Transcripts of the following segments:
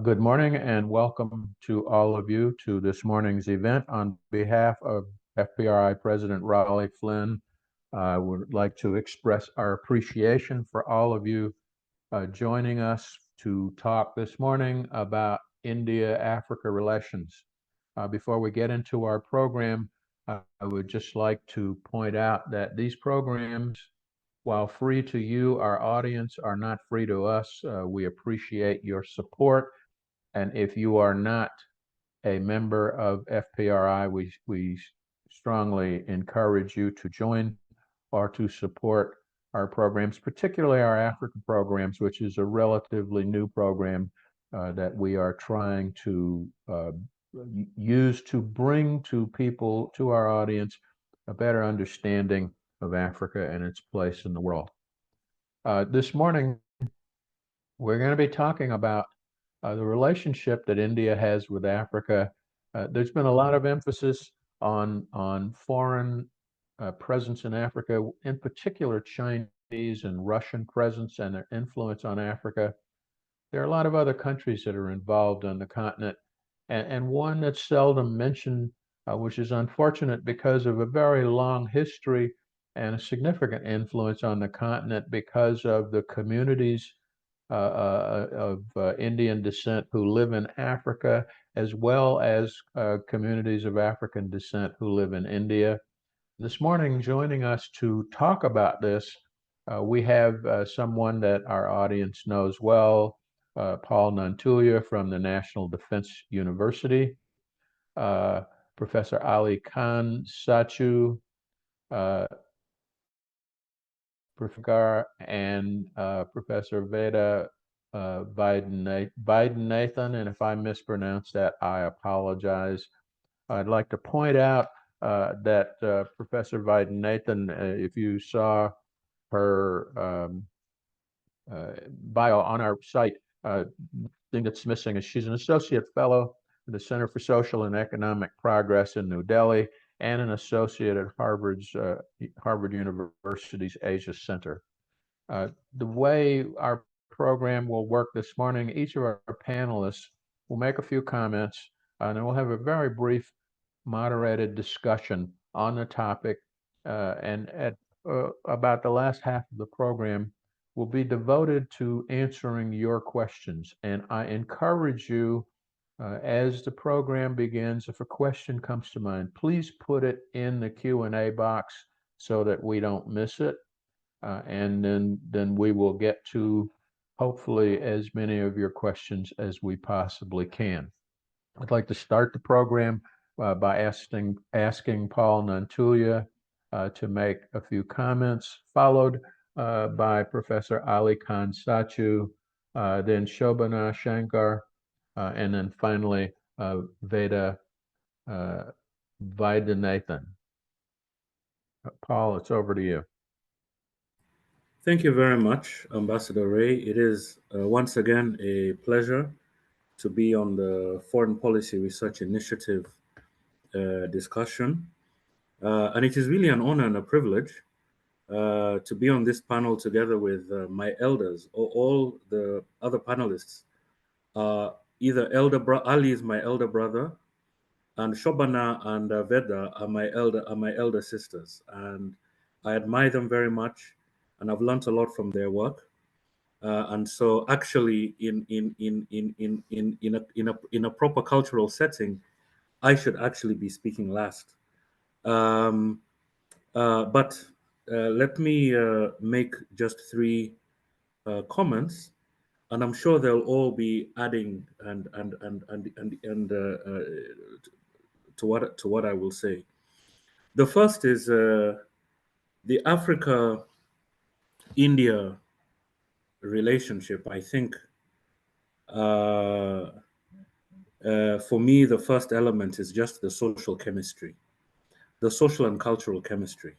Good morning and welcome to all of you to this morning's event. On behalf of FPRI President Raleigh Flynn, I would like to express our appreciation for all of you joining us to talk this morning about India-Africa relations. Before we get into our program, I would just like to point out that these programs, while free to you, our audience, are not free to us. We appreciate your support. And if you are not a member of FPRI, we strongly encourage you to join or to support our programs, particularly our African programs, which is a relatively new program that we are trying to use to bring to people, to our audience, a better understanding of Africa and its place in the world. This morning, we're going to be talking about the relationship that India has with Africa. There's been a lot of emphasis on foreign presence in Africa, in particular Chinese and Russian presence and their influence on Africa. There are a lot of other countries that are involved on the continent, and one that's seldom mentioned, which is unfortunate because of a very long history and a significant influence on the continent because of the communities of Indian descent who live in Africa, as well as communities of African descent who live in India. This morning, joining us to talk about this, we have someone that our audience knows well, Paul Nantulya from the National Defense University, Professor Alky Khan Satchu, and Professor Veda Vaidynathan, and if I mispronounce that, I apologize. I'd like to point out that Professor Vaidynathan, if you saw her bio on our site, thing that's missing is she's an associate fellow at the Center for Social and Economic Progress in New Delhi and an associate at Harvard University's Asia Center. The way our program will work this morning, each of our panelists will make a few comments, and then we'll have a very brief moderated discussion on the topic. And at about the last half of the program will be devoted to answering your questions. And I encourage you, as the program begins, if a question comes to mind, please put it in the Q&A box so that we don't miss it. And then we will get to hopefully as many of your questions as we possibly can. I'd like to start the program by asking Paul Nantulya to make a few comments, followed by Professor Alky Khan Satchu, then Shobana Shankar, and then finally Veda Vaidynathan. Paul, it's over to you. Thank you very much, Ambassador Ray. It is once again a pleasure to be on the Foreign Policy Research Initiative discussion. And it is really an honor and a privilege to be on this panel together with my elders. All the other panelists either Ali is my elder brother, and Shobana and Veda are my elder sisters, and I admire them very much, and I've learned a lot from their work. And so, actually, in a proper cultural setting, I should actually be speaking last. But let me make just three comments, and I'm sure they'll all be adding to what I will say. The first is the Africa-India relationship. I think for me, the first element is just the social chemistry, the social and cultural chemistry.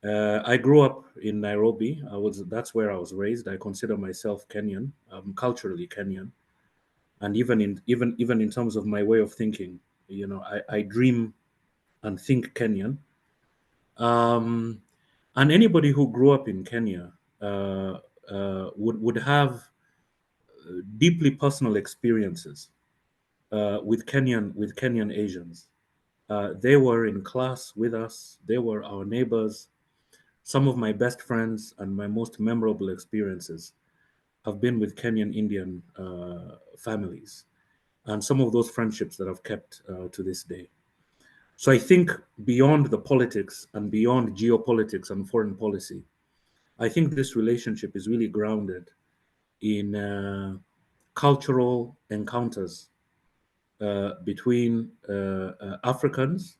I grew up in Nairobi. That's where I was raised. I consider myself Kenyan. I'm culturally Kenyan, and even in terms of my way of thinking, you know, I dream and think Kenyan. And anybody who grew up in Kenya would have deeply personal experiences with Kenyan Asians. They were in class with us. They were our neighbors. Some of my best friends and my most memorable experiences have been with Kenyan Indian families, and some of those friendships that I've kept to this day. So I think beyond the politics and beyond geopolitics and foreign policy, I think this relationship is really grounded in cultural encounters between Africans,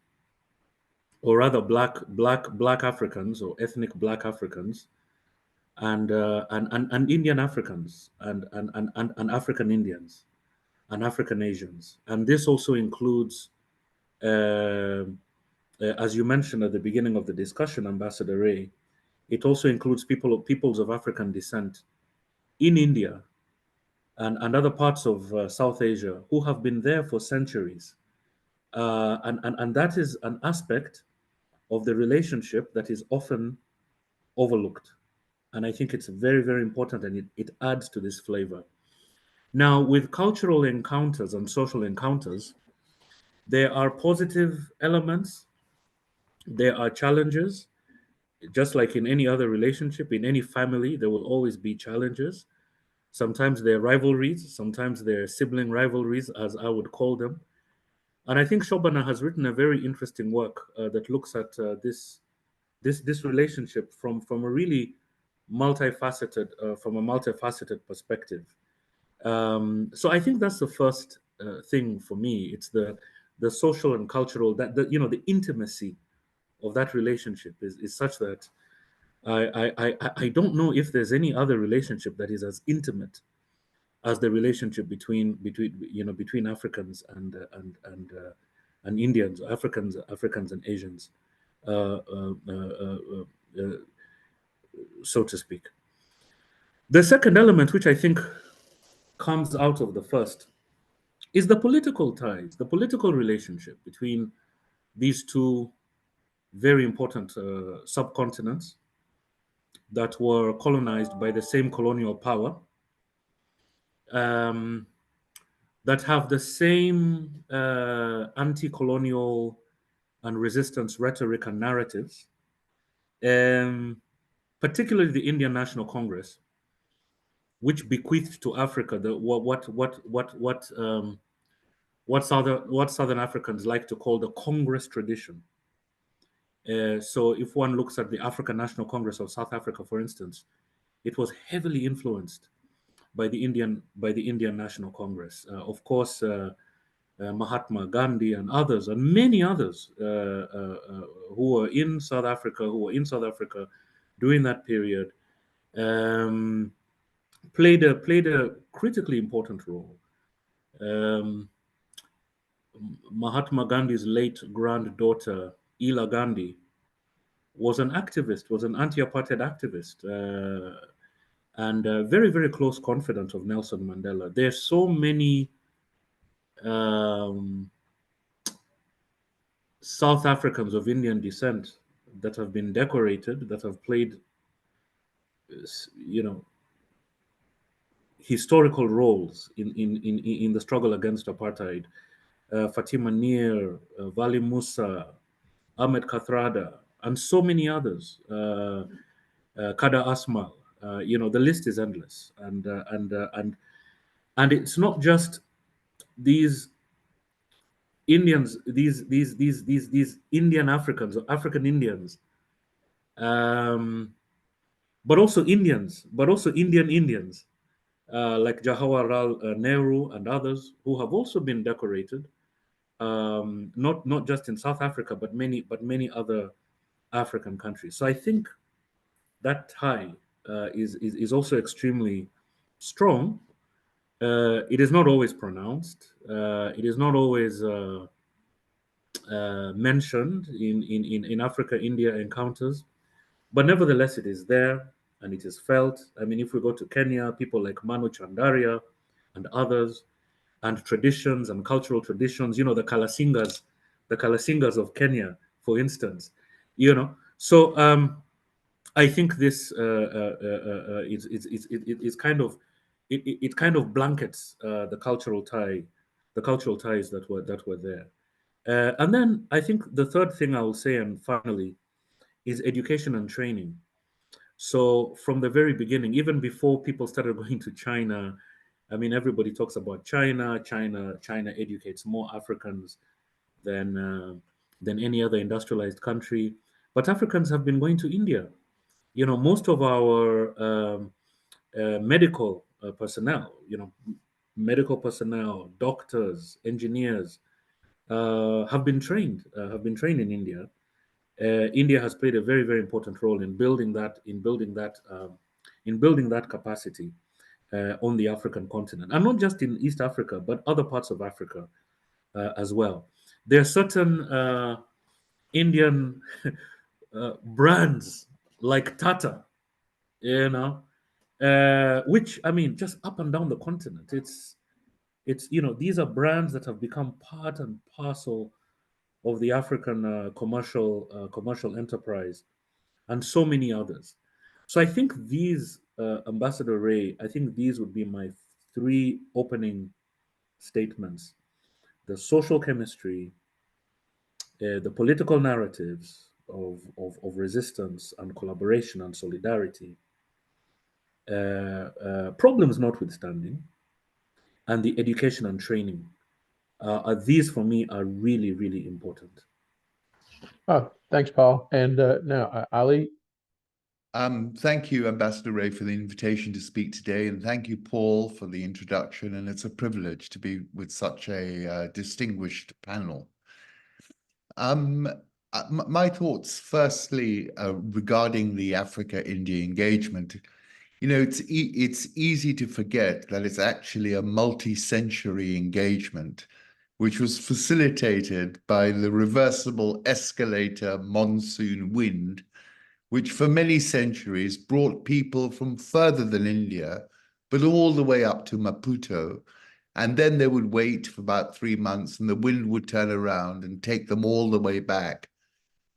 or rather black Africans or ethnic black Africans, and Indian Africans and African Indians and African Asians. And this also includes, as you mentioned at the beginning of the discussion, Ambassador Ray, it also includes peoples of African descent in India and other parts of South Asia who have been there for centuries. And that is an aspect of the relationship that is often overlooked. And I think it's very, very important, and it adds to this flavor. Now, with cultural encounters and social encounters, there are positive elements, there are challenges. Just like in any other relationship, in any family, there will always be challenges. Sometimes they're rivalries, sometimes they're sibling rivalries, as I would call them. And I think Shobana has written a very interesting work that looks at this relationship from a really multifaceted from a multifaceted perspective. So I think that's the first thing for me. It's the social and cultural, that the intimacy of that relationship is such that I don't know if there's any other relationship that is as intimate as the relationship between Africans and Indians, Africans and Asians, uh, uh, uh, uh, so to speak. The second element, which I think comes out of the first, is the political ties, the political relationship between these two very important subcontinents that were colonized by the same colonial power, um, that have the same anti-colonial and resistance rhetoric and narratives, particularly the Indian National Congress, which bequeathed to Africa the what Southern Africans like to call the Congress tradition. So if one looks at the African National Congress of South Africa, for instance, it was heavily influenced by the Indian National Congress. Of course, Mahatma Gandhi and others, and many others who were in South Africa during that period, played a critically important role. Mahatma Gandhi's late granddaughter, Ela Gandhi, was an activist, was an anti-apartheid activist, and very, very close confidant of Nelson Mandela. There's so many South Africans of Indian descent that have been decorated, that have played, historical roles in the struggle against apartheid. Fatima Neer, Vali Musa, Ahmed Kathrada, and so many others. Kada Asmal. The list is endless, and it's not just these Indians, these Indian Africans or African Indians, but also Indian Indians, like Jawaharlal Nehru and others who have also been decorated, not just in South Africa, but many other African countries. So I think that tie is also extremely strong. It is not always pronounced. It is not always mentioned in Africa-India encounters, but nevertheless, it is there and it is felt. I mean, if we go to Kenya, people like Manu Chandaria and others, and traditions and cultural traditions, the Kalasingas of Kenya, for instance, So I think this is kind of it kind of blankets the cultural ties that were there. And then I think the third thing I will say, and finally, is education and training. So from the very beginning, even before people started going to China, I mean, everybody talks about China. China educates more Africans than any other industrialized country. But Africans have been going to India. You know, most of our medical personnel, medical personnel, doctors, engineers, have been trained in India. India has played a very, very important role in building that capacity on the African continent, and not just in East Africa, but other parts of Africa as well. There are certain Indian brands like Tata, which, I mean, just up and down the continent. It's these are brands that have become part and parcel of the African commercial enterprise, and so many others. So I think these, Ambassador Ray, I think these would be my three opening statements: the social chemistry, the political narratives of resistance and collaboration and solidarity, problems notwithstanding, and the education and training. These for me are really, really important. Oh, thanks, Paul. And now, Ali. Thank you, Ambassador Ray, for the invitation to speak today, and thank you, Paul, for the introduction. And it's a privilege to be with such a distinguished panel. My thoughts, firstly, regarding the Africa-India engagement. It's easy to forget that it's actually a multi-century engagement, which was facilitated by the reversible escalator monsoon wind, which for many centuries brought people from further than India, but all the way up to Maputo. And then they would wait for about 3 months and the wind would turn around and take them all the way back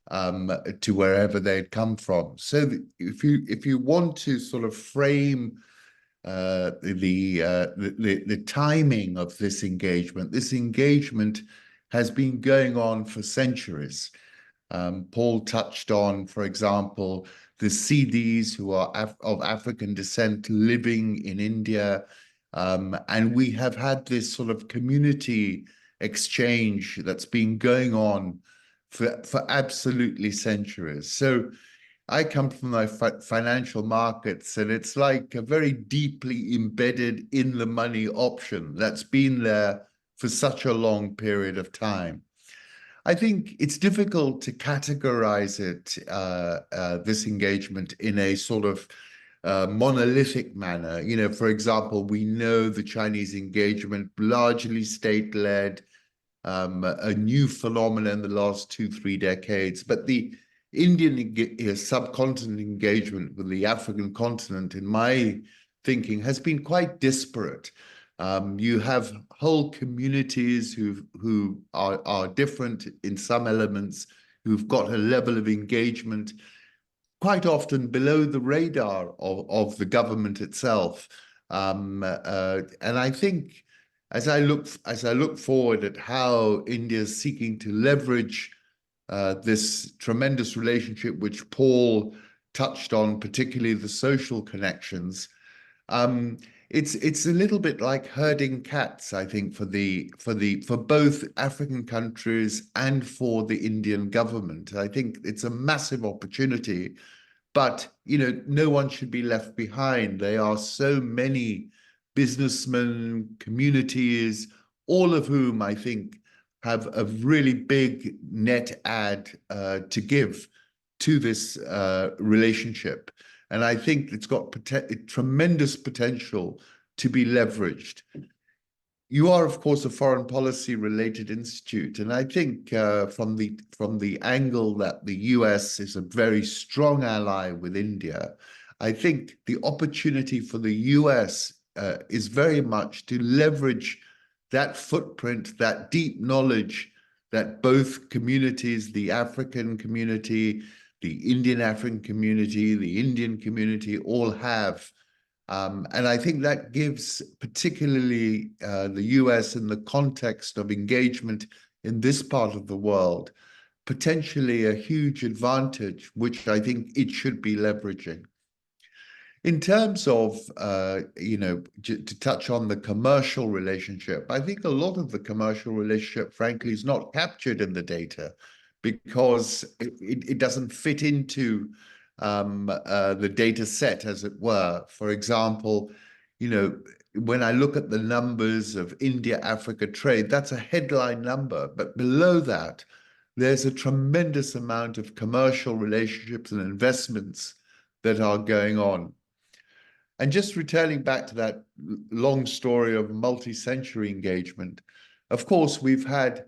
to wherever they'd come from. So if you want to sort of frame the timing of this engagement has been going on for centuries. Paul touched on, for example, the Sidis who are of African descent living in India. And we have had this sort of community exchange that's been going on for absolutely centuries. So I come from the financial markets, and it's like a very deeply embedded in the money option that's been there for such a long period of time. I think it's difficult to categorize it, this engagement, in a sort of monolithic manner. For example, we know the Chinese engagement, largely state-led, a new phenomenon in the last 2-3 decades. But the Indian subcontinent engagement with the African continent, in my thinking, has been quite disparate. You have whole communities who are different in some elements, who've got a level of engagement quite often below the radar of the government itself. And I think as I look forward at how India is seeking to leverage this tremendous relationship, which Paul touched on, particularly the social connections, it's a little bit like herding cats, I think, for both African countries and for the Indian government. I think it's a massive opportunity, but no one should be left behind. There are so many businessmen, communities, all of whom I think have a really big net add to give to this relationship. And I think it's got tremendous potential to be leveraged. You are, of course, a foreign policy related institute. And I think from the angle that the US is a very strong ally with India, I think the opportunity for the US is very much to leverage that footprint, that deep knowledge that both communities, the African community, the Indian African community, the Indian community, all have And I think that gives particularly the US in the context of engagement in this part of the world, potentially a huge advantage, which I think it should be leveraging. In terms of, to touch on the commercial relationship, I think a lot of the commercial relationship, frankly, is not captured in the data because it doesn't fit into the data set, as it were. For example, when I look at the numbers of India-Africa trade, that's a headline number, but below that, there's a tremendous amount of commercial relationships and investments that are going on. And just returning back to that long story of multi-century engagement, of course, we've had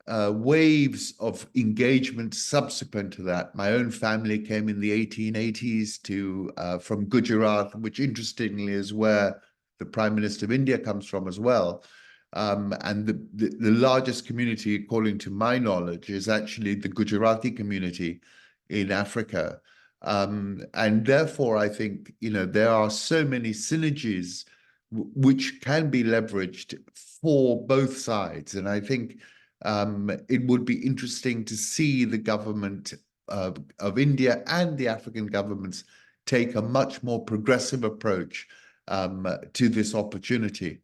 waves of engagement subsequent to that. My own family came in the 1880s from Gujarat, which interestingly is where the Prime Minister of India comes from as well. And the largest community, according to my knowledge, is actually the Gujarati community in Africa. And therefore, I think, there are so many synergies which can be leveraged for both sides. And I think it would be interesting to see the government of India and the African governments take a much more progressive approach to this opportunity.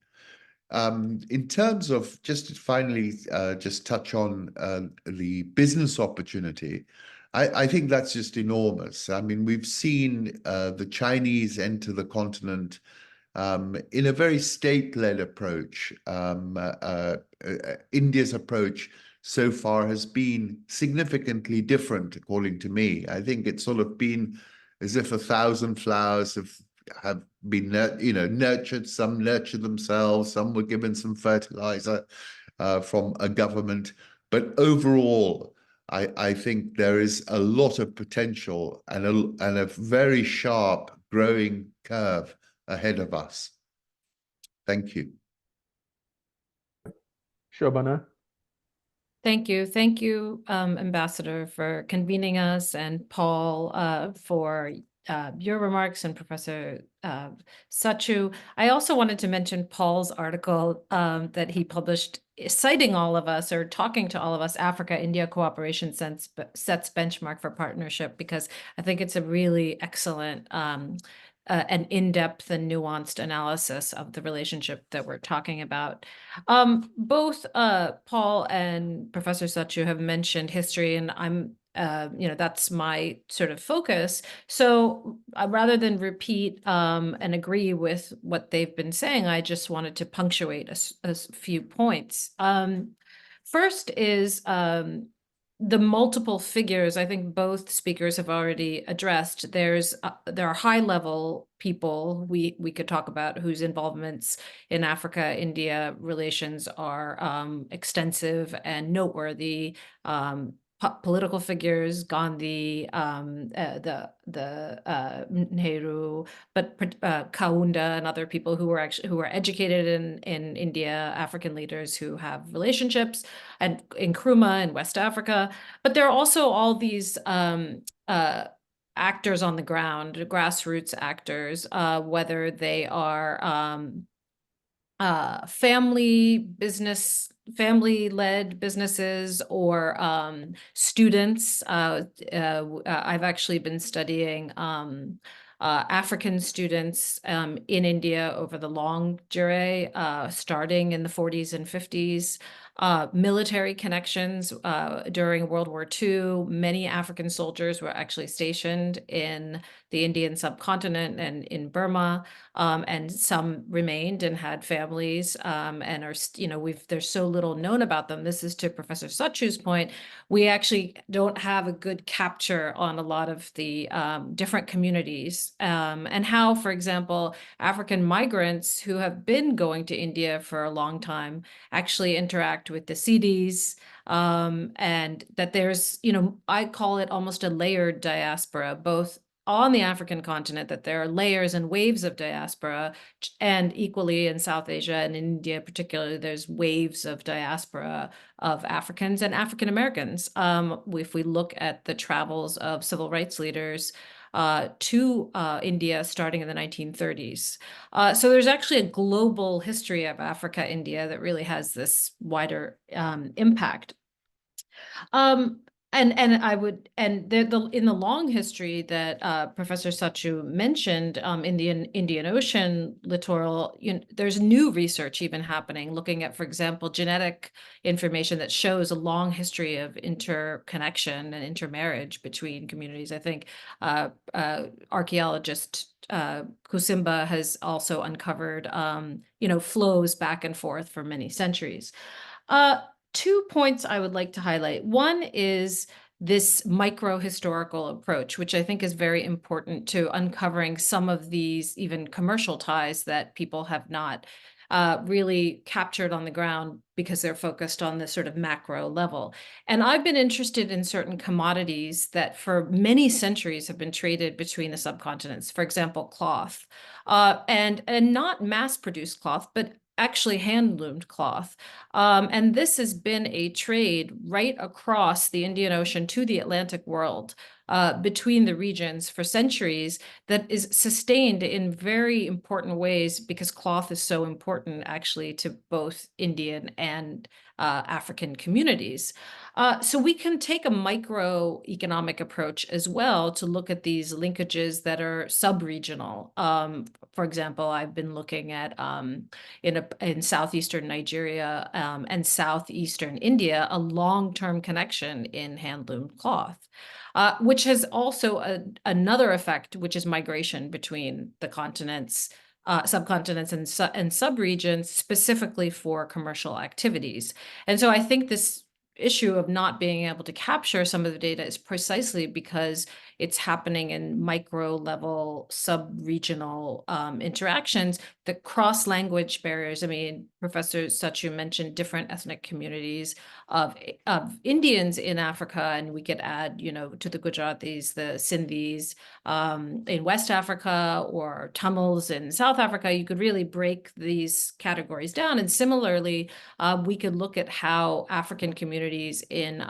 In terms of, just to finally just touch on the business opportunity, I think that's just enormous. I mean, we've seen the Chinese enter the continent in a very state-led approach. India's approach so far has been significantly different, according to me. I think it's sort of been as if 1,000 flowers have been, nurtured. Some nurtured themselves. Some were given some fertilizer from a government. But overall, I think there is a lot of potential and a very sharp growing curve ahead of us. Thank you. Shobana? Thank you. Thank you, Ambassador, for convening us, and Paul, for your remarks, and Professor Satchu. I also wanted to mention Paul's article that he published citing all of us, or talking to all of us, Africa-India cooperation sets benchmark for partnership, because I think it's a really excellent an in-depth and nuanced analysis of the relationship that we're talking about. Both Paul and Professor Satchu have mentioned history, and I'm that's my sort of focus. So rather than repeat and agree with what they've been saying, I just wanted to punctuate a few points. First is the multiple figures. I think both speakers have already addressed. There are high-level people we could talk about whose involvements in Africa-India relations are extensive and noteworthy. Political figures, Gandhi, Nehru, but Kaunda and other people who are educated in India, African leaders who have relationships, and in Nkrumah in West Africa. But there are also all these actors on the ground, grassroots actors, whether they are family-led businesses or students. I've actually been studying African students in India over the long durée, starting in the 40s and 50s. Military connections during World War II. Many African soldiers were actually stationed in the Indian subcontinent and in Burma, and some remained and had families, and are, there's so little known about them. This is to Professor Satchu's point. We actually don't have a good capture on a lot of the different communities, and how, for example, African migrants who have been going to India for a long time actually interact with the Siddhis, and that there's, I call it almost a layered diaspora, both on the African continent, that there are layers and waves of diaspora, and equally in South Asia and in India particularly, there's waves of diaspora of Africans and African Americans. If we look at the travels of civil rights leaders to India starting in the 1930s. So there's actually a global history of Africa, India that really has this wider impact. In the long history that Professor Satchu mentioned, in the Indian Ocean littoral, there's new research even happening, looking at, for example, genetic information that shows a long history of interconnection and intermarriage between communities. I think archaeologist Kusimba has also uncovered, flows back and forth for many centuries. 2 points I would like to highlight. One is this micro-historical approach, which I think is very important to uncovering some of these even commercial ties that people have not really captured on the ground because they're focused on this sort of macro level. And I've been interested in certain commodities that for many centuries have been traded between the subcontinents. For example, cloth, and not mass-produced cloth, but actually hand-loomed cloth. And this has been a trade right across the Indian Ocean to the Atlantic world, between the regions for centuries, that is sustained in very important ways because cloth is so important actually to both Indian and African communities. So we can take a microeconomic approach as well to look at these linkages that are sub-regional. For example, I've been looking at in southeastern Nigeria and southeastern India, a long-term connection in hand-loomed cloth. Which has also another effect, which is migration between the continents, subcontinents and subregions, specifically for commercial activities. And so I think this issue of not being able to capture some of the data is precisely because it's happening in micro level, sub-regional interactions, the cross-language barriers. I mean, Professor Satchu mentioned different ethnic communities of Indians in Africa, and we could add, to the Gujaratis, the Sindhis in West Africa, or Tamils in South Africa. You could really break these categories down. And similarly, we could look at how African communities in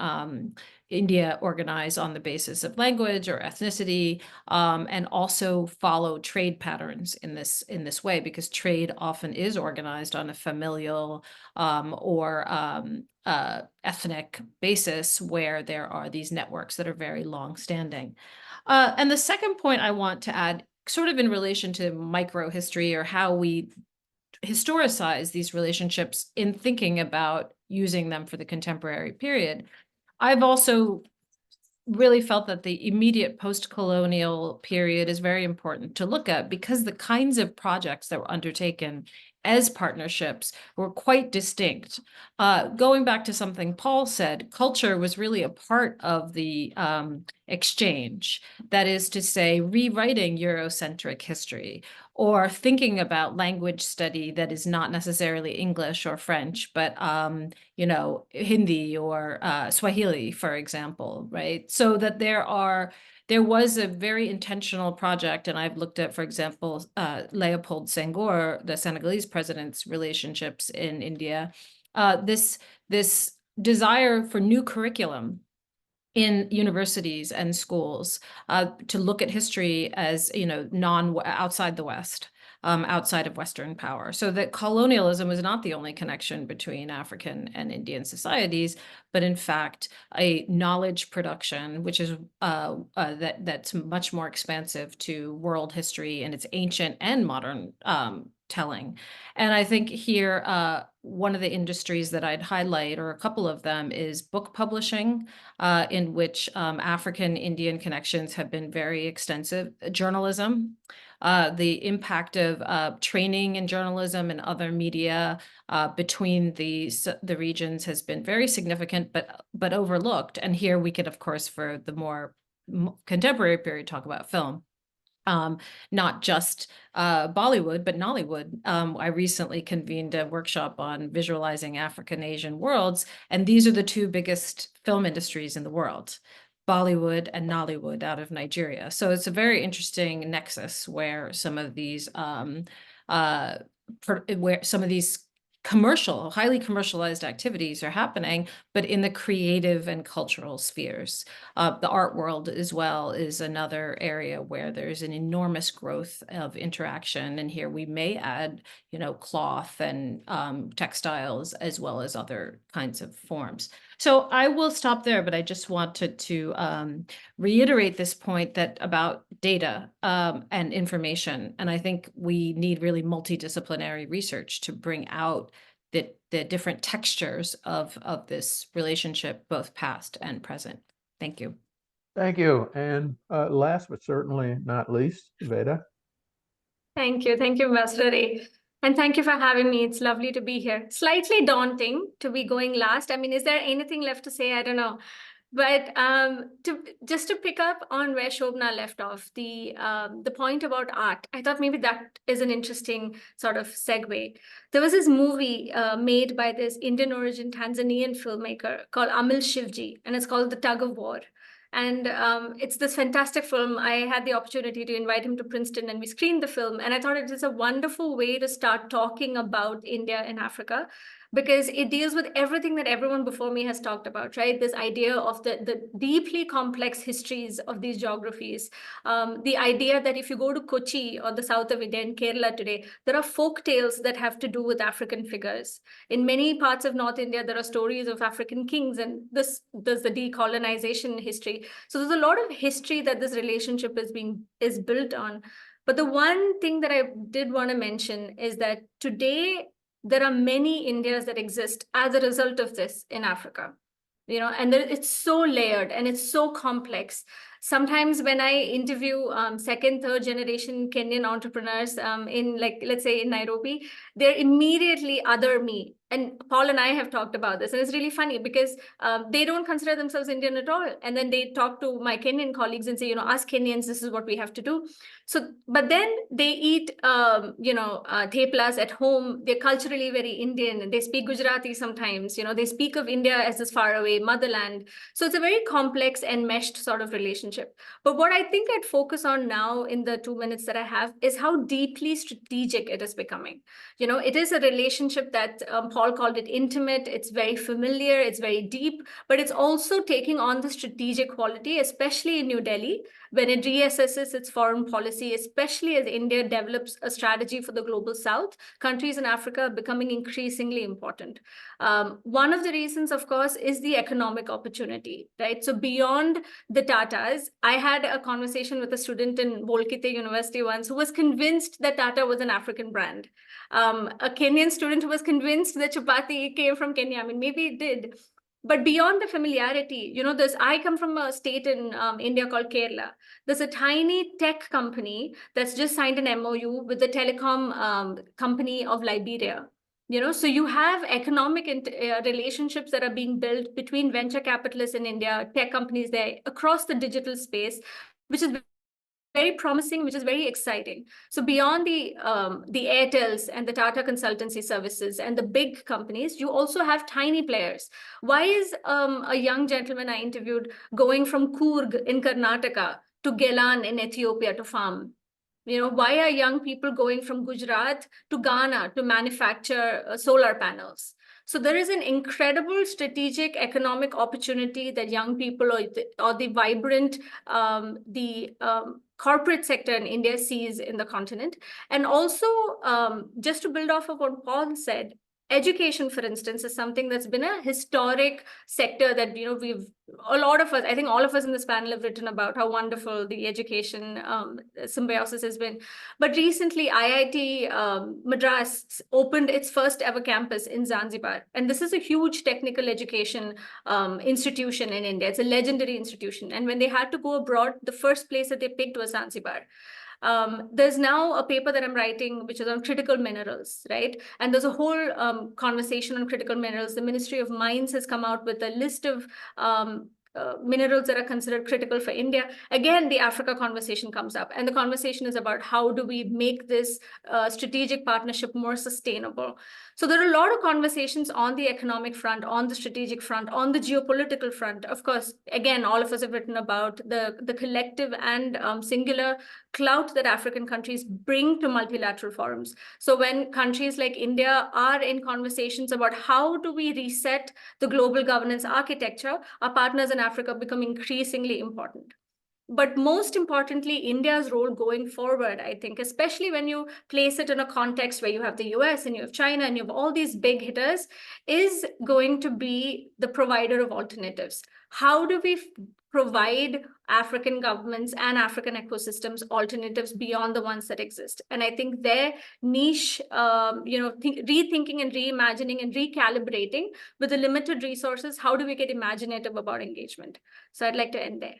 India organize on the basis of language or ethnicity, and also follow trade patterns in this way, because trade often is organized on a familial or ethnic basis, where there are these networks that are very long-standing. And the second point I want to add, sort of in relation to microhistory, or how we historicize these relationships in thinking about using them for the contemporary period, I've also really felt that the immediate post-colonial period is very important to look at, because the kinds of projects that were undertaken as partnerships were quite distinct. Going back to something Paul said, culture was really a part of the exchange. That is to say, rewriting Eurocentric history, or thinking about language study that is not necessarily English or French, but Hindi or Swahili, for example, right? So that there was a very intentional project, and I've looked at, for example, Leopold Senghor, the Senegalese president's relationships in India, this desire for new curriculum in universities and schools to look at history as, outside the West, outside of Western power. So that colonialism was not the only connection between African and Indian societies, but in fact, a knowledge production, which is that's much more expansive to world history in its ancient and modern telling. And I think here, one of the industries that I'd highlight, or a couple of them, is book publishing, in which African-Indian connections have been very extensive. Journalism, the impact of training in journalism and other media between the regions has been very significant, but overlooked. And here we could, of course, for the more contemporary period, talk about film. Not just Bollywood, but Nollywood. I recently convened a workshop on visualizing African Asian worlds, and these are the two biggest film industries in the world, Bollywood and Nollywood out of Nigeria. So it's a very interesting nexus where some of these highly commercialized activities are happening, but in the creative and cultural spheres. The art world as well is another area where there's an enormous growth of interaction. And here we may add, cloth and textiles, as well as other kinds of forms. So I will stop there, but I just wanted to reiterate this point that about data and information. And I think we need really multidisciplinary research to bring out the different textures of this relationship, both past and present. Thank you. Thank you. And last but certainly not least, Veda. Thank you, Ambassador Ray. And thank you for having me. It's lovely to be here. Slightly daunting to be going last. I mean, is there anything left to say? I don't know. But just to pick up on where Shobana left off, the point about art, I thought maybe that is an interesting sort of segue. There was this movie made by this Indian origin Tanzanian filmmaker called Amil Shivji, and it's called The Tug of War. And it's this fantastic film. I had the opportunity to invite him to Princeton, and we screened the film. And I thought it is a wonderful way to start talking about India and Africa, because it deals with everything that everyone before me has talked about, right? This idea of the deeply complex histories of these geographies. The idea that if you go to Kochi or the south of India and Kerala today, there are folk tales that have to do with African figures. In many parts of North India, there are stories of African kings, and there's the decolonization history. So there's a lot of history that this relationship is built on. But the one thing that I did want to mention is that today, there are many Indias that exist as a result of this in Africa, and it's so layered and it's so complex. Sometimes when I interview second, third generation Kenyan entrepreneurs in, like, let's say in Nairobi, they're immediately other me. And Paul and I have talked about this, and it's really funny because they don't consider themselves Indian at all. And then they talk to my Kenyan colleagues and say, us Kenyans, this is what we have to do. So, but then they eat, theplas at home. They're culturally very Indian. They speak Gujarati sometimes. They speak of India as this faraway motherland. So it's a very complex and meshed sort of relationship. But what I think I'd focus on now in the 2 minutes that I have is how deeply strategic it is becoming. It is a relationship that Paul called it intimate. It's very familiar. It's very deep, but it's also taking on the strategic quality, especially in New Delhi, when it reassesses its foreign policy, especially as India develops a strategy for the global south. Countries in Africa are becoming increasingly important. One of the reasons, of course, is the economic opportunity, right? So beyond the Tatas, I had a conversation with a student in Bolkite University once who was convinced that Tata was an African brand. A Kenyan student who was convinced that chapati came from Kenya. I mean, maybe it did. But beyond the familiarity, I come from a state in India called Kerala. There's a tiny tech company that's just signed an MOU with the telecom company of Liberia. So you have economic relationships that are being built between venture capitalists in India, tech companies there across the digital space, which is very promising, which is very exciting. So beyond the Airtels and the Tata consultancy services and the big companies, you also have tiny players. Why is a young gentleman I interviewed going from Coorg in Karnataka to Gelan in Ethiopia to farm? Why are young people going from Gujarat to Ghana to manufacture solar panels? So there is an incredible strategic economic opportunity that young people or the vibrant, corporate sector in India sees in the continent. And also, just to build off of what Paul said, education, for instance, is something that's been a historic sector that, a lot of us, I think all of us in this panel have written about how wonderful the education symbiosis has been. But recently, IIT Madras opened its first ever campus in Zanzibar. And this is a huge technical education institution in India. It's a legendary institution. And when they had to go abroad, the first place that they picked was Zanzibar. There's now a paper that I'm writing, which is on critical minerals, right? And there's a whole conversation on critical minerals. The Ministry of Mines has come out with a list of minerals that are considered critical for India. Again, the Africa conversation comes up, and the conversation is about how do we make this strategic partnership more sustainable. So there are a lot of conversations on the economic front, on the strategic front, on the geopolitical front. Of course, again, all of us have written about the collective and singular clout that African countries bring to multilateral forums. So when countries like India are in conversations about how do we reset the global governance architecture, our partners in Africa become increasingly important. But most importantly, India's role going forward, I think, especially when you place it in a context where you have the US and you have China and you have all these big hitters, is going to be the provider of alternatives. How do we provide African governments and African ecosystems alternatives beyond the ones that exist? And I think their niche, rethinking and reimagining and recalibrating with the limited resources, how do we get imaginative about engagement? So I'd like to end there.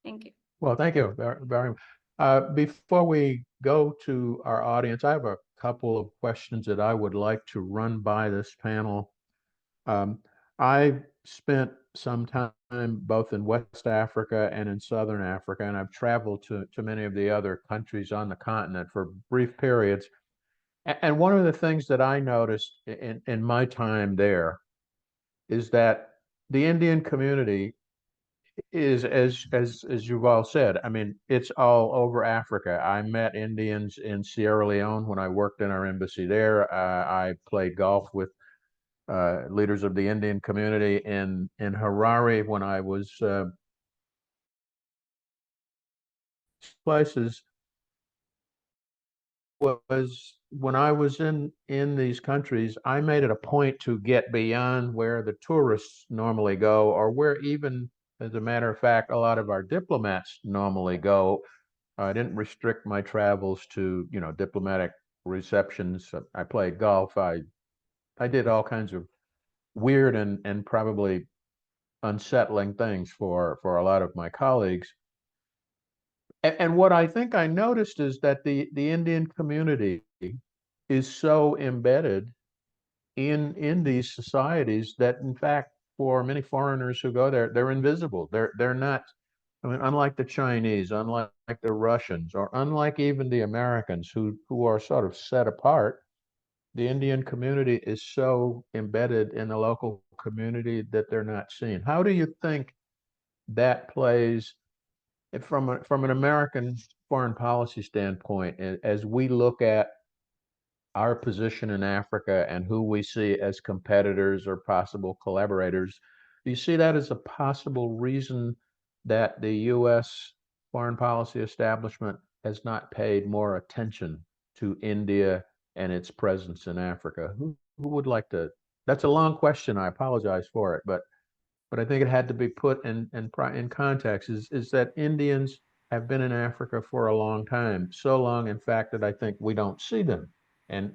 Thank you. Well, thank you very much. Before we go to our audience, I have a couple of questions that I would like to run by this panel. I spent some time both in West Africa and in Southern Africa, and I've traveled to many of the other countries on the continent for brief periods. And one of the things that I noticed in my time there is that the Indian community is, as you've all said, I mean, it's all over Africa. I met Indians in Sierra Leone when I worked in our embassy there. I played golf with leaders of the Indian community in Harare when I was places. Was when I was in these countries, I made it a point to get beyond where the tourists normally go, or where even, as a matter of fact, a lot of our diplomats normally go. I didn't restrict my travels to, diplomatic receptions. I played golf. I did all kinds of weird and probably unsettling things for a lot of my colleagues. And what I think I noticed is that the Indian community is so embedded in these societies that, in fact, for many foreigners who go there, they're invisible. They're not. I mean, unlike the Chinese, unlike the Russians, or unlike even the Americans who are sort of set apart, the Indian community is so embedded in the local community that they're not seen. How do you think that plays from an American foreign policy standpoint, as we look at our position in Africa and who we see as competitors or possible collaborators? Do you see that as a possible reason that the U.S. foreign policy establishment has not paid more attention to India and its presence in Africa? Who would like to? That's a long question. I apologize for it, but I think it had to be put in context. Is that Indians have been in Africa for a long time, so long, in fact, that I think we don't see them. And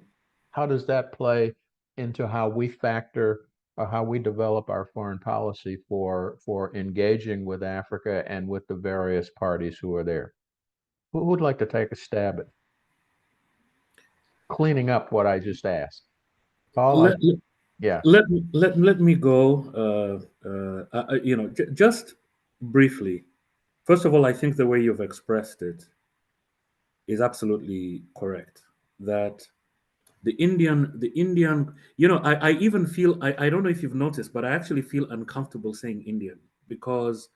how does that play into how we factor or how we develop our foreign policy for engaging with Africa and with the various parties who are there? Who would like to take a stab at cleaning up what I just asked? Paul, yeah. Let me go. Just briefly. First of all, I think the way you've expressed it is absolutely correct. That the Indian, I even feel, I don't know if you've noticed, but I actually feel uncomfortable saying Indian, because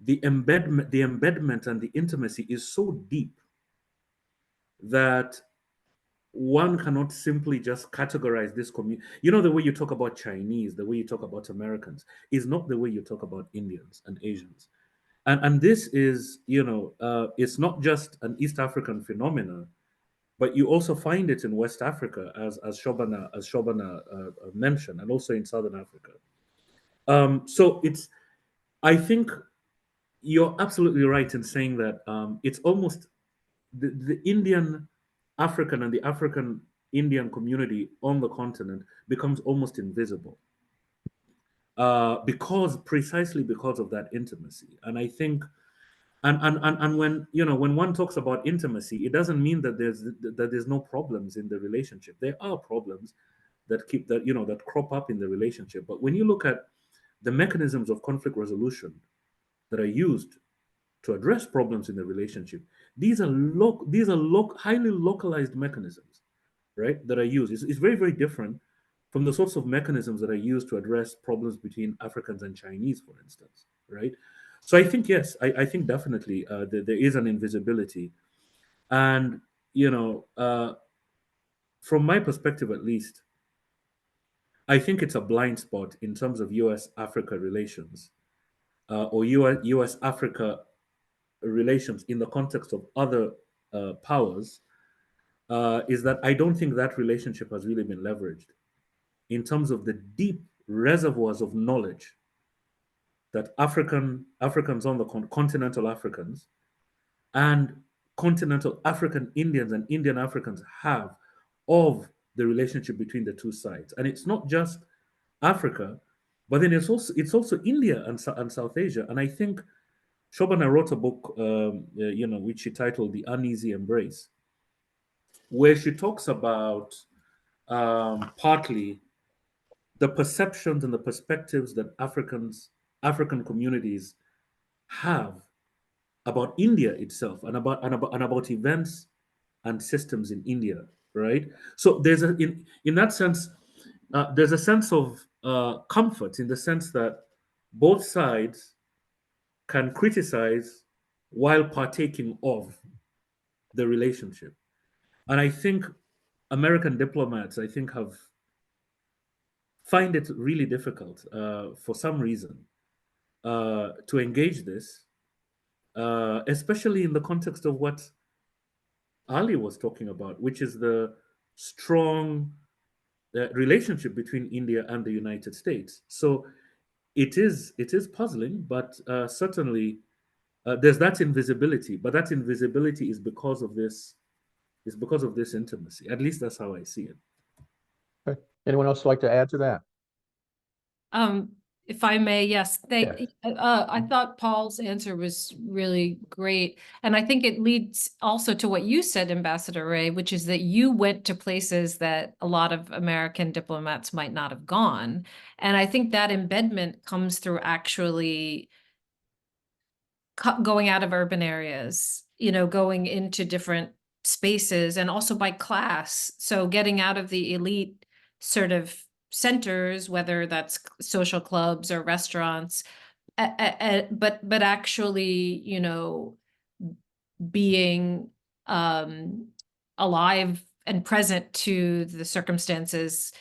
the embedment and the intimacy is so deep that one cannot simply just categorize this community. The way you talk about Chinese, the way you talk about Americans is not the way you talk about Indians and Asians. And this is, it's not just an East African phenomenon, but you also find it in West Africa, as Shobana mentioned, and also in Southern Africa. So I think you're absolutely right in saying that it's almost the Indian African and the African Indian community on the continent becomes almost invisible precisely because of that intimacy. And I think, and when one talks about intimacy, it doesn't mean that there's no problems in the relationship. There are problems that crop up in the relationship. But when you look at the mechanisms of conflict resolution that are used to address problems in the relationship, these are highly localized mechanisms, right, that are used. It's very, very different from the sorts of mechanisms that are used to address problems between Africans and Chinese, for instance, right? So I think, yes, I think definitely there is an invisibility. And, from my perspective, at least, I think it's a blind spot in terms of US-Africa relations or US-Africa relations in the context of other powers, is that I don't think that relationship has really been leveraged in terms of the deep reservoirs of knowledge that Africans on the continental Africans and continental African Indians and Indian Africans have of the relationship between the two sides. And it's not just Africa, but then it's also India and South Asia. And I think Shobana wrote a book, which she titled "The Uneasy Embrace," where she talks about partly the perceptions and the perspectives that African communities have about India itself and about events and systems in India, right? So there's in that sense, there's a sense of comfort in the sense that both sides can criticize while partaking of the relationship. And I think American diplomats, find it really difficult for some reason to engage this, especially in the context of what Ali was talking about, which is the strong relationship between India and the United States. So it is puzzling, but certainly there's that invisibility. But that invisibility is because of this intimacy. At least that's how I see it. Okay. Anyone else like to add to that? If I may, yes. Yes. I thought Paul's answer was really great. And I think it leads also to what you said, Ambassador Ray, which is that you went to places that a lot of American diplomats might not have gone. And I think that embedment comes through actually going out of urban areas, going into different spaces, and also by class. So getting out of the elite sort of centers, whether that's social clubs or restaurants, but actually, being alive and present to the circumstances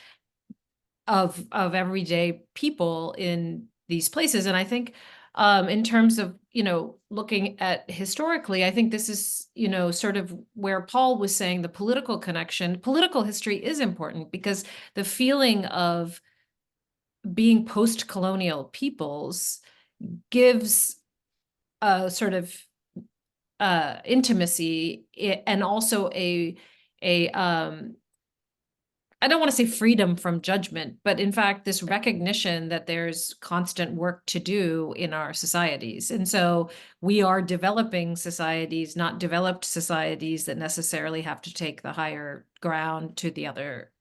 of everyday people in these places. And I think in terms of, looking at historically, I think this is, sort of where Paul was saying the political connection. Political history is important because the feeling of being post-colonial peoples gives a sort of intimacy and also a I don't want to say freedom from judgment, but in fact, this recognition that there's constant work to do in our societies. And so we are developing societies, not developed societies that necessarily have to take the higher ground to the other.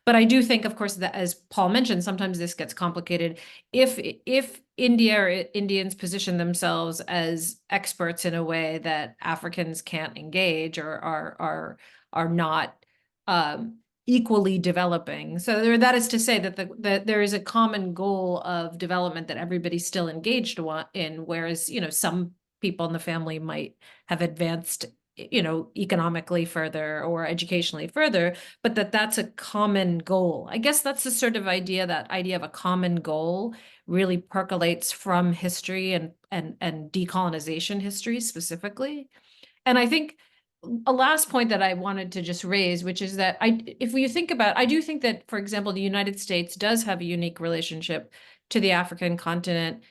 But I do think, of course, that as Paul mentioned, sometimes this gets complicated. If India or Indians position themselves as experts in a way that Africans can't engage or are not equally developing. So that is to say that there is a common goal of development that everybody's still engaged in, whereas, some people in the family might have advanced, economically further or educationally further, but that's a common goal. I guess that's the sort of idea, that idea of a common goal really percolates from history and decolonization history specifically. And I think a last point that I wanted to just raise, which is that if you think about, I do think that, for example, the United States does have a unique relationship to the African continent,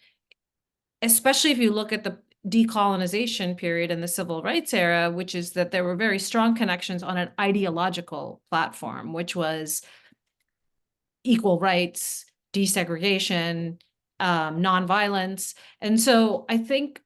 especially if you look at the decolonization period and the civil rights era, which is that there were very strong connections on an ideological platform, which was equal rights, desegregation, nonviolence. And so I think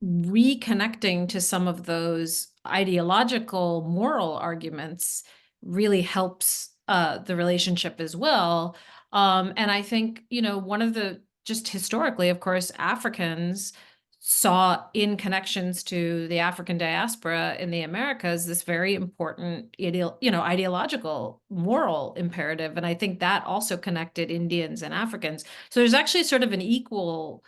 reconnecting to some of those ideological moral arguments really helps the relationship as well. And I think, one of the, just historically, of course, Africans saw in connections to the African diaspora in the Americas this very important ideological, moral imperative. And I think that also connected Indians and Africans. So there's actually sort of an equal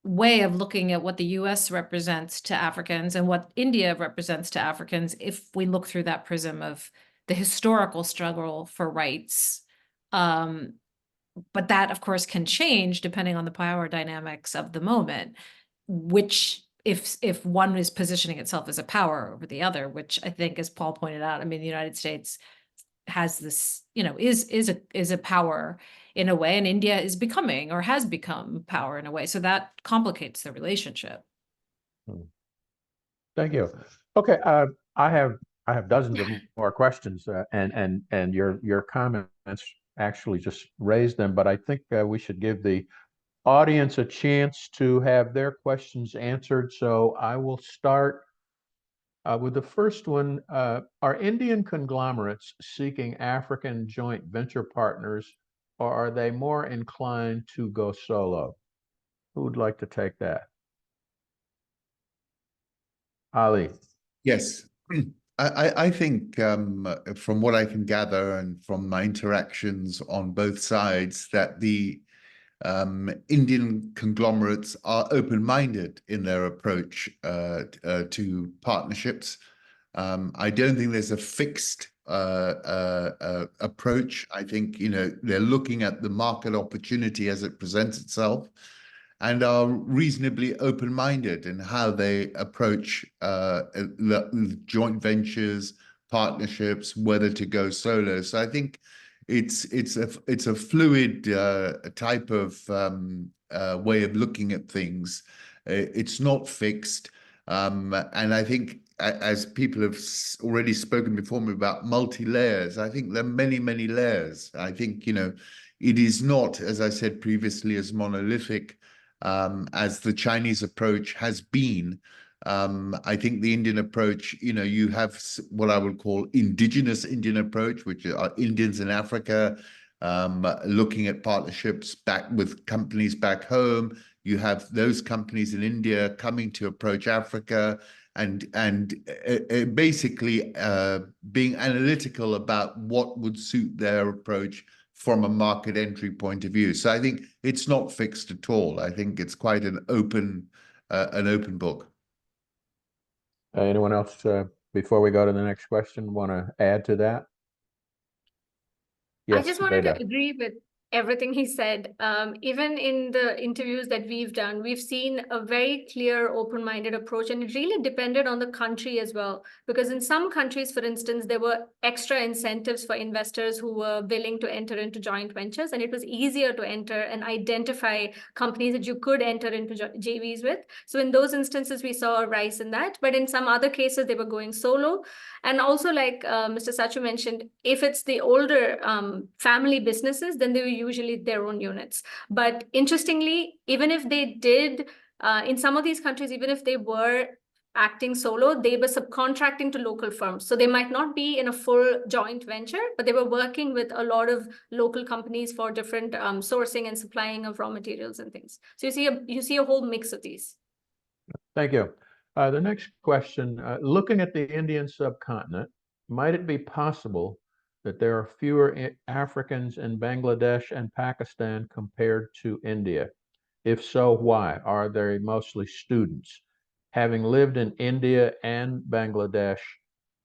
way of looking at what the US represents to Africans and what India represents to Africans if we look through that prism of the historical struggle for rights. But that, of course, can change depending on the power dynamics of the moment, which if one is positioning itself as a power over the other, which I think, as Paul pointed out, I mean, the United States has this, is a power in a way, and India is becoming or has become power in a way. So that complicates the relationship. Thank you. Okay, I have dozens of more questions, and your comments actually just raised them, but I think we should give the audience a chance to have their questions answered. So I will start with the first one. Are Indian conglomerates seeking African joint venture partners, or are they more inclined to go solo? Who would like to take that? Ali. Yes. I think from what I can gather and from my interactions on both sides, that the Indian conglomerates are open-minded in their approach to partnerships. I don't think there's a fixed approach. I think, they're looking at the market opportunity as it presents itself and are reasonably open-minded in how they approach joint ventures, partnerships, whether to go solo. So I think it's a fluid type of way of looking at things. It's not fixed, and I think, as people have already spoken before me about multi-layers, I think there are many, many layers. I think, it is not, as I said previously, as monolithic as the Chinese approach has been. I think the Indian approach, you have what I would call indigenous Indian approach, which are Indians in Africa, looking at partnerships back with companies back home. You have those companies in India coming to approach Africa and basically being analytical about what would suit their approach from a market entry point of view. So I think it's not fixed at all. I think it's quite an open book. Anyone else, before we go to the next question, want to add to that? Yes, I just wanted Veda. to agree with everything he said. Even in the interviews that we've done, we've seen a very clear, open-minded approach, and it really depended on the country as well. Because in some countries, for instance, there were extra incentives for investors who were willing to enter into joint ventures, and it was easier to enter and identify companies that you could enter into JVs with. So in those instances, we saw a rise in that. But in some other cases, they were going solo. And also, like Mr. Satchu mentioned, if it's the older family businesses, then they were usually their own units. But interestingly, even if they did, in some of these countries, even if they were acting solo, they were subcontracting to local firms. So they might not be in a full joint venture, but they were working with a lot of local companies for different sourcing and supplying of raw materials and things. So you see a whole mix of these. Thank you. The next question, looking at the Indian subcontinent, might it be possible that there are fewer Africans in Bangladesh and Pakistan compared to India? If so, why? Are they mostly students? Having lived in India and Bangladesh,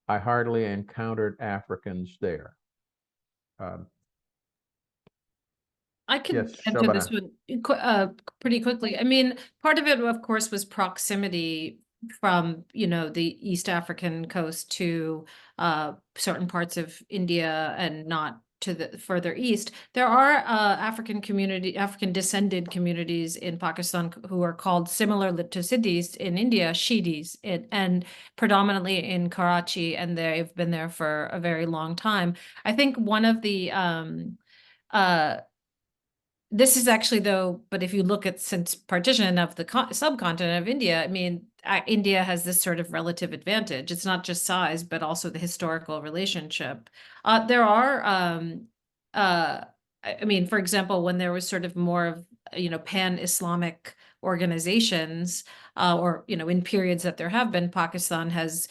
I hardly encountered Africans there. I can Yes, answer this Shobana. one pretty quickly. I mean, part of it, of course, was proximity from, the East African coast to certain parts of India and not to the further east. There are African descended communities in Pakistan who are called similar to Siddhis in India, Shidis, and predominantly in Karachi, and they've been there for a very long time. I think one of the this is actually, though, but if you look at since partition of the subcontinent of India, I mean, India has this sort of relative advantage. It's not just size, but also the historical relationship. There are, I mean, for example, when there was sort of more of, pan-Islamic organizations, or, in periods that there have been, Pakistan has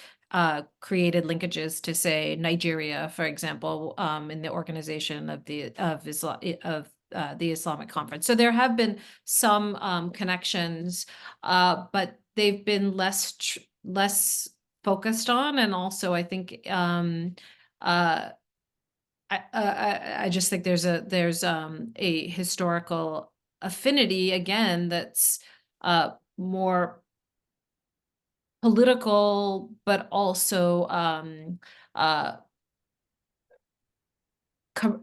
created linkages to, say, Nigeria, for example, in the organization of the Islamic Conference. So there have been some connections, but they've been less focused on, and also I think I just think there's a historical affinity again that's more political, but also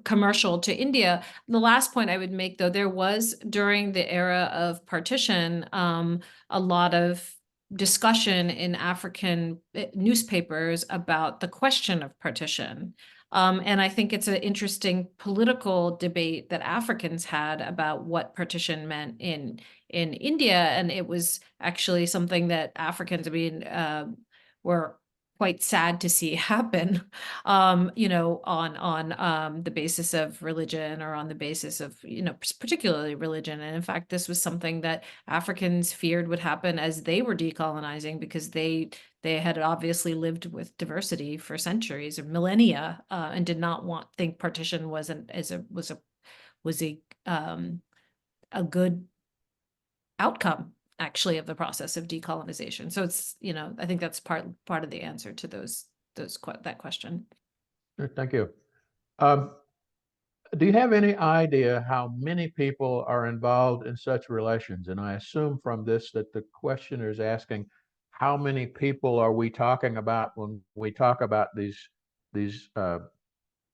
commercial to India. The last point I would make, though, there was during the era of partition a lot of discussion in African newspapers about the question of partition. And I think it's an interesting political debate that Africans had about what partition meant in India. And it was actually something that Africans, were quite sad to see happen, on the basis of religion, or on the basis of, particularly religion. And in fact, this was something that Africans feared would happen as they were decolonizing, because they had obviously lived with diversity for centuries or millennia, and did not think partition was a good outcome, actually, of the process of decolonization. So it's, I think that's part of the answer to that question. Thank you. Do you have any idea how many people are involved in such relations? And I assume from this that the questioner is asking, how many people are we talking about when we talk about these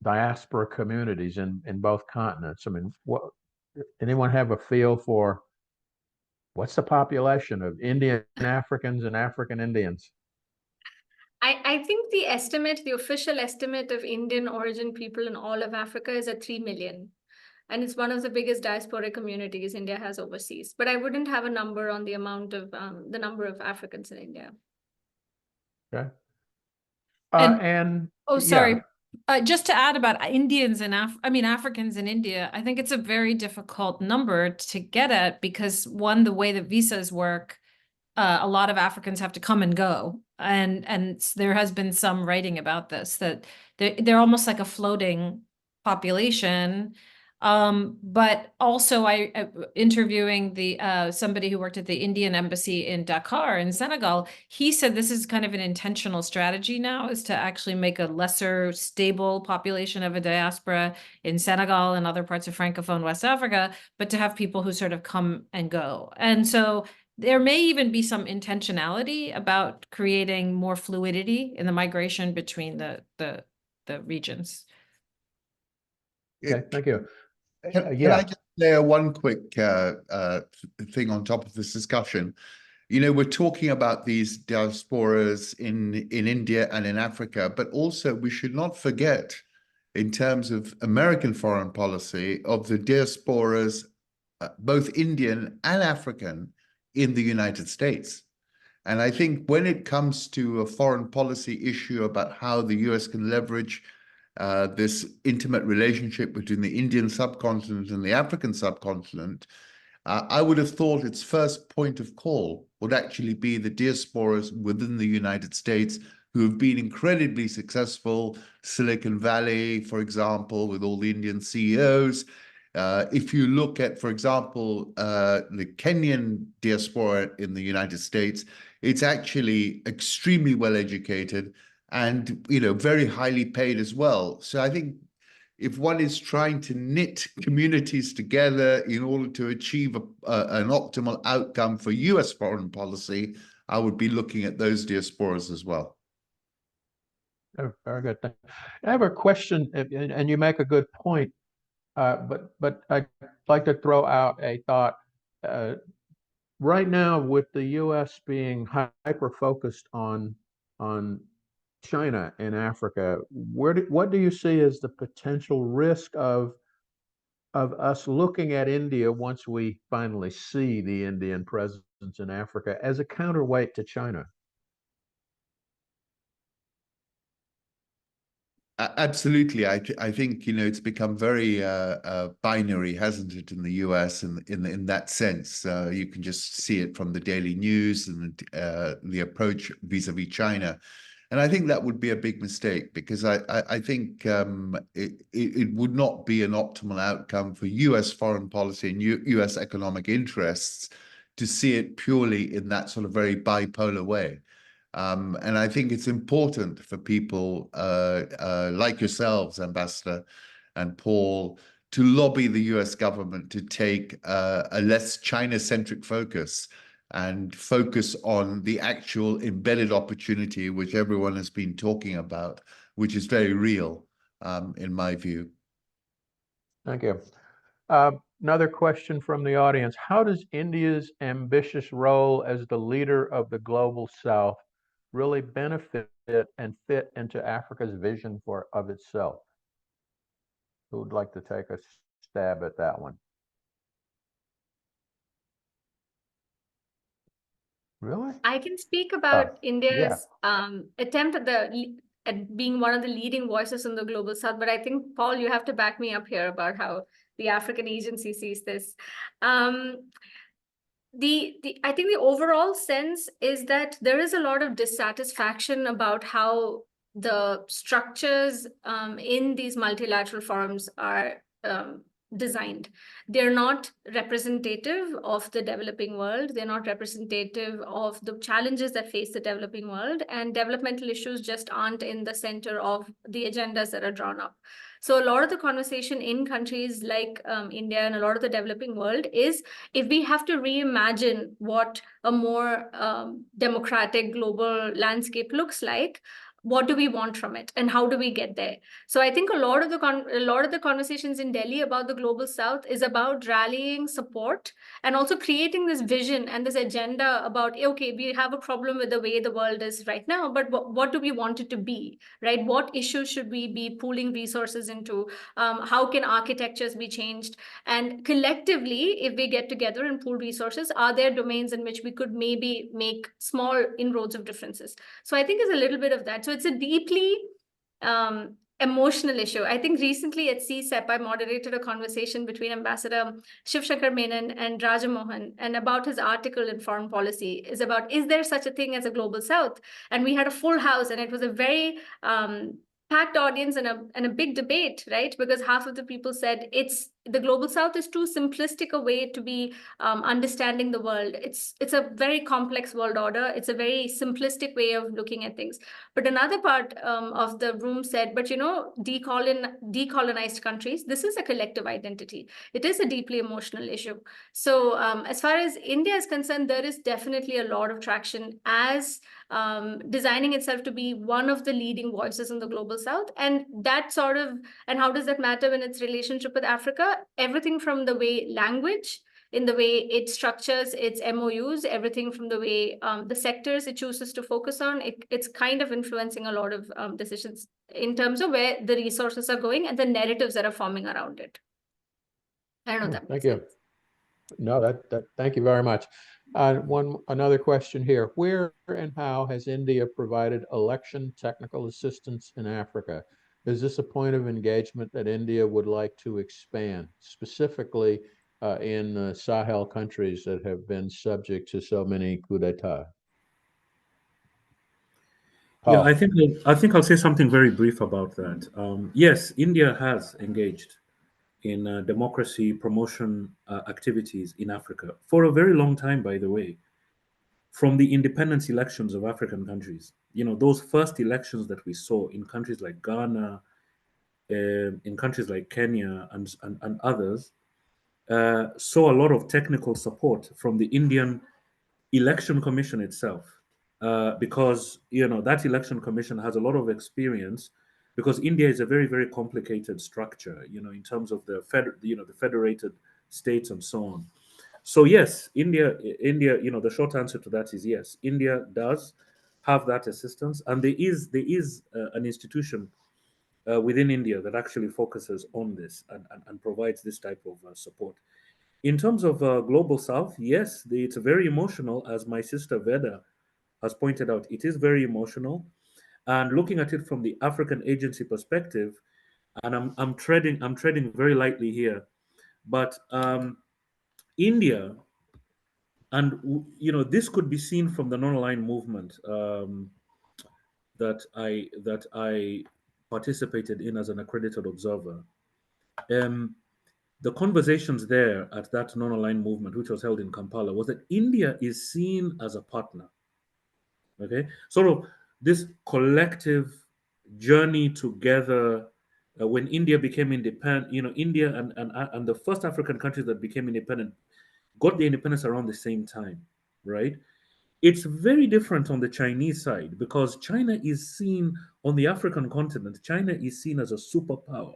diaspora communities in both continents? I mean, anyone have a feel for what's the population of Indian Africans and African Indians? I think the official estimate of Indian origin people in all of Africa is at 3 million. And it's one of the biggest diasporic communities India has overseas. But I wouldn't have a number on the amount of the number of Africans in India. Okay. Sorry. Just to add about Indians and Africans in India, I think it's a very difficult number to get at, because one, the way that visas work, a lot of Africans have to come and go, and there has been some writing about this, that they're almost like a floating population. But also, interviewing somebody who worked at the Indian embassy in Dakar in Senegal, he said this is kind of an intentional strategy now, is to actually make a lesser stable population of a diaspora in Senegal and other parts of Francophone West Africa, but to have people who sort of come and go. And so there may even be some intentionality about creating more fluidity in the migration between the regions. Okay, thank you. Can I just layer one quick thing on top of this discussion? We're talking about these diasporas in India and in Africa, but also we should not forget, in terms of American foreign policy, of the diasporas, both Indian and African, in the United States. And I think when it comes to a foreign policy issue about how the US can leverage this intimate relationship between the Indian subcontinent and the African subcontinent, I would have thought its first point of call would actually be the diasporas within the United States, who have been incredibly successful. Silicon Valley, for example, with all the Indian CEOs. If you look at, for example, the Kenyan diaspora in the United States, it's actually extremely well educated and, very highly paid as well. So I think if one is trying to knit communities together in order to achieve an optimal outcome for US foreign policy, I would be looking at those diasporas as well. Oh, very good. I have a question, and you make a good point, but I'd like to throw out a thought. Right now, with the U.S. being hyper-focused on China and Africa, what do you see as the potential risk of us looking at India once we finally see the Indian presence in Africa as a counterweight to China? Absolutely. I think, it's become very binary, hasn't it, in the US in that sense. You can just see it from the daily news and the approach vis-a-vis China. And I think that would be a big mistake, because I think it would not be an optimal outcome for US foreign policy and US economic interests to see it purely in that sort of very bipolar way. And I think it's important for people like yourselves, Ambassador and Paul, to lobby the US government to take a less China-centric focus and focus on the actual embedded opportunity, which everyone has been talking about, which is very real, in my view. Thank you. Another question from the audience. How does India's ambitious role as the leader of the global South really benefit and fit into Africa's vision of itself? Who would like to take a stab at that one? Really? I can speak about India's yeah. Attempt at being one of the leading voices in the global South, but I think, Paul, you have to back me up here about how the African agency sees this. I think the overall sense is that there is a lot of dissatisfaction about how the structures in these multilateral forums are designed. They're not representative of the developing world. They're not representative of the challenges that face the developing world, and developmental issues just aren't in the center of the agendas that are drawn up. So a lot of the conversation in countries like India and a lot of the developing world is, if we have to reimagine what a more democratic global landscape looks like, what do we want from it, and how do we get there? So I think a lot of the conversations in Delhi about the global South is about rallying support and also creating this vision and this agenda about, okay, we have a problem with the way the world is right now, but what do we want it to be, right? What issues should we be pooling resources into? How can architectures be changed? And collectively, if we get together and pool resources, are there domains in which we could maybe make small inroads of differences? So I think it's a little bit of that. So it's a deeply emotional issue. I think recently at CSEP, I moderated a conversation between Ambassador Shiv Shankar Menon and Raja Mohan, and about his article in Foreign Policy is about, is there such a thing as a global South? And we had a full house, and it was a very packed audience and a big debate, right? Because half of the people said the global South is too simplistic a way to be understanding the world. It's a very complex world order. It's a very simplistic way of looking at things. But another part of the room said, but decolonized countries, this is a collective identity. It is a deeply emotional issue. So as far as India is concerned, there is definitely a lot of traction as designing itself to be one of the leading voices in the global South. And how does that matter in its relationship with Africa? Everything from the way language, in the way it structures its MOUs, everything from the way the sectors it chooses to focus on, it's kind of influencing a lot of decisions in terms of where the resources are going and the narratives that are forming around it. I don't know if that makes sense. No, thank you very much. Another question here. Where and how has India provided election technical assistance in Africa? Is this a point of engagement that India would like to expand, specifically in Sahel countries that have been subject to so many coups d'etat? Yeah, I think I'll say something very brief about that. Yes, India has engaged in democracy promotion activities in Africa for a very long time, by the way, from the independence elections of African countries. Those first elections that we saw in countries like Ghana, in countries like Kenya and others, saw a lot of technical support from the Indian Election Commission itself, because that Election Commission has a lot of experience, because India is a very, very complicated structure, in terms of the federated states and so on. So yes, India, the short answer to that is yes. India does have that assistance, and there is an institution within India that actually focuses on this and provides this type of support. In terms of Global South, yes, it's very emotional, as my sister Veda has pointed out. It is very emotional. And looking at it from the African agency perspective, and I'm treading very lightly here, but India, and this could be seen from the non-aligned movement that I participated in as an accredited observer. The conversations there at that non-aligned movement, which was held in Kampala, was that India is seen as a partner. Okay, sort of this collective journey together. When India became independent, India and the first African countries that became independent got the independence around the same time, right? It's very different on the Chinese side, because China is seen on the African continent. China is seen as a superpower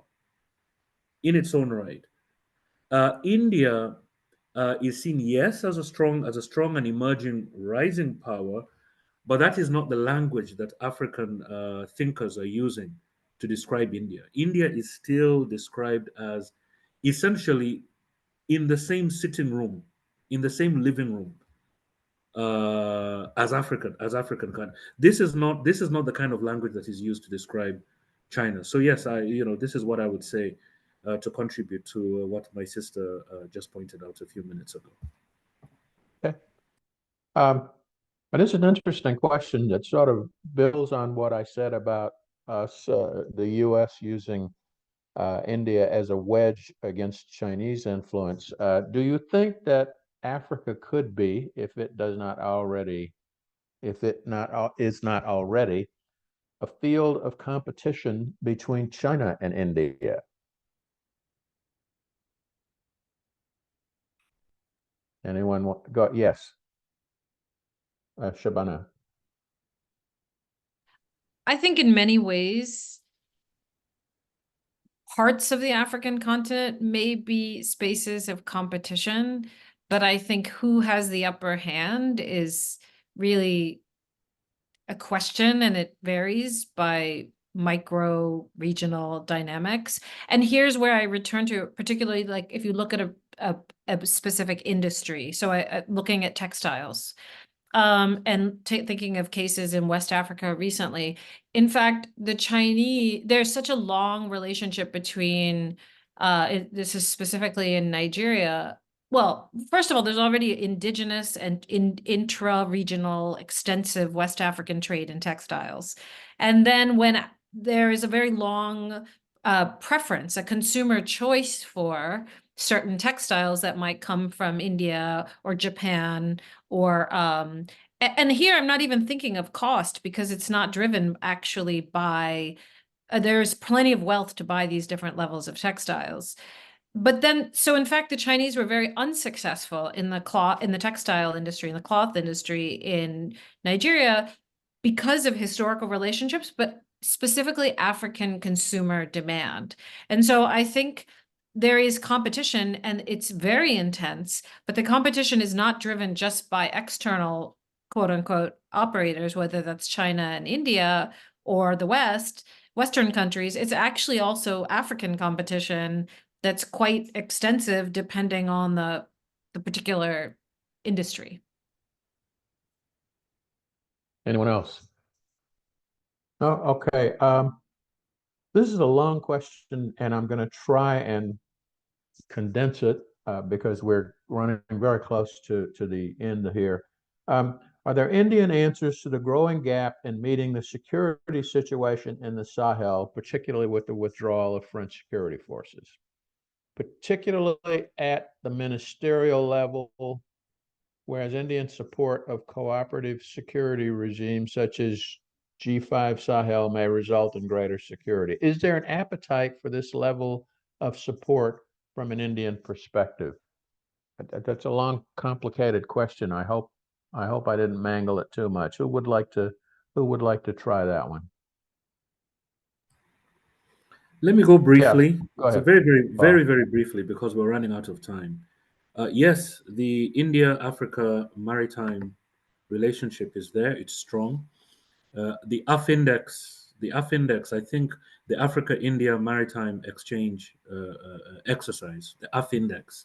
in its own right. India is seen, yes, as a strong and emerging rising power, but that is not the language that African thinkers are using to describe India. India is still described as essentially in the same sitting room, in the same living room as African country. This is not the kind of language that is used to describe China. So yes, this is what I would say to contribute to what my sister just pointed out a few minutes ago. Okay. But it's an interesting question that sort of builds on what I said about us, the U.S. using India as a wedge against Chinese influence. Do you think that Africa could be, if it is not already, a field of competition between China and India? Anyone want to go? Yes. Shobana. I think in many ways, parts of the African continent may be spaces of competition, but I think who has the upper hand is really a question, and it varies by micro regional dynamics. And here's where I return to, particularly like if you look at a specific industry. So looking at textiles. And thinking of cases in West Africa recently. In fact, there's such a long relationship between, this is specifically in Nigeria. Well, first of all, there's already indigenous and intra-regional extensive West African trade in textiles. And then when there is a very long preference, a consumer choice for certain textiles that might come from India or Japan, or and here I'm not even thinking of cost, because it's not driven actually by there's plenty of wealth to buy these different levels of textiles. But then, so in fact, the Chinese were very unsuccessful in the textile industry, in the cloth industry in Nigeria, because of historical relationships, but specifically African consumer demand. And so I think there is competition, and it's very intense, but the competition is not driven just by external quote unquote operators, whether that's China and India or the Western countries. It's actually also African competition that's quite extensive depending on the particular industry. Anyone else? Oh, okay. This is a long question, and I'm going to try and condense it because we're running very close to the end here. Are there Indian answers to the growing gap in meeting the security situation in the Sahel, particularly with the withdrawal of French security forces, particularly at the ministerial level, whereas Indian support of cooperative security regimes such as G5 Sahel may result in greater security? Is there an appetite for this level of support from an Indian perspective? That's a long, complicated question. I hope I didn't mangle it too much. Who would like to try that one? Let me go briefly. Yeah, go ahead. So very briefly, because we're running out of time. Yes, the India-Africa maritime relationship is there. It's strong. The AF index, I think the Africa-India Maritime Exchange exercise, the AF index,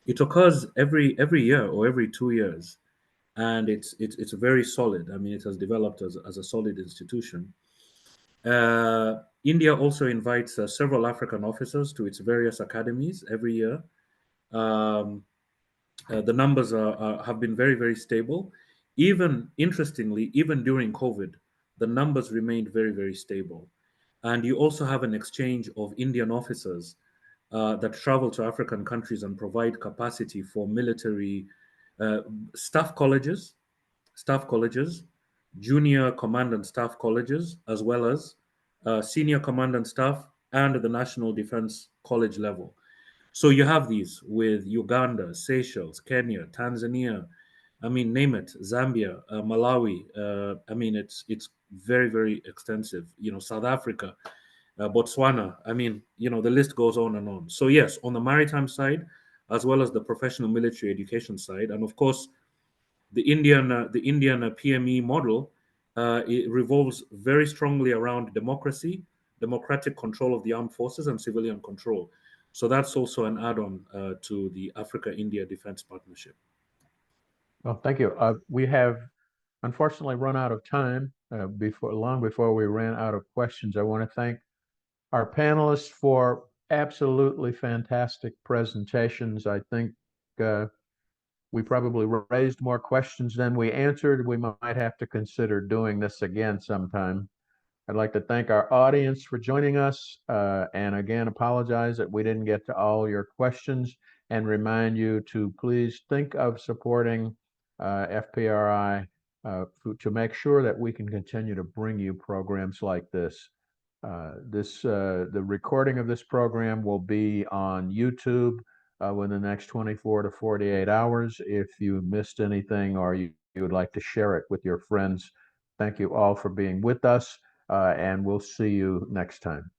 it occurs every year or every 2 years, and it's very solid. I mean, it has developed as a solid institution. India also invites several African officers to its various academies every year. The numbers have been very, very stable. Even interestingly, even during COVID, the numbers remained very, very stable. And you also have an exchange of Indian officers that travel to African countries and provide capacity for military uh, staff colleges, junior command and staff colleges, as well as senior command and staff and the National Defense College level. So you have these with Uganda, Seychelles, Kenya, Tanzania, I mean, name it, Zambia, Malawi. I mean, it's very, very extensive. You know, South Africa, Botswana. I mean, you know, the list goes on and on. So yes, on the maritime side, as well as the professional military education side, and of course, the Indian PME model, it revolves very strongly around democracy, democratic control of the armed forces, and civilian control. So that's also an add-on to the Africa-India Defense Partnership. Well, thank you. We have unfortunately run out of time long before we ran out of questions. I want to thank our panelists for absolutely fantastic presentations. I think we probably raised more questions than we answered. We might have to consider doing this again sometime. I'd like to thank our audience for joining us, and again, apologize that we didn't get to all your questions, and remind you to please think of supporting FPRI to make sure that we can continue to bring you programs like this. The recording of this program will be on YouTube within the next 24 to 48 hours. If you missed anything or you would like to share it with your friends, thank you all for being with us, and we'll see you next time.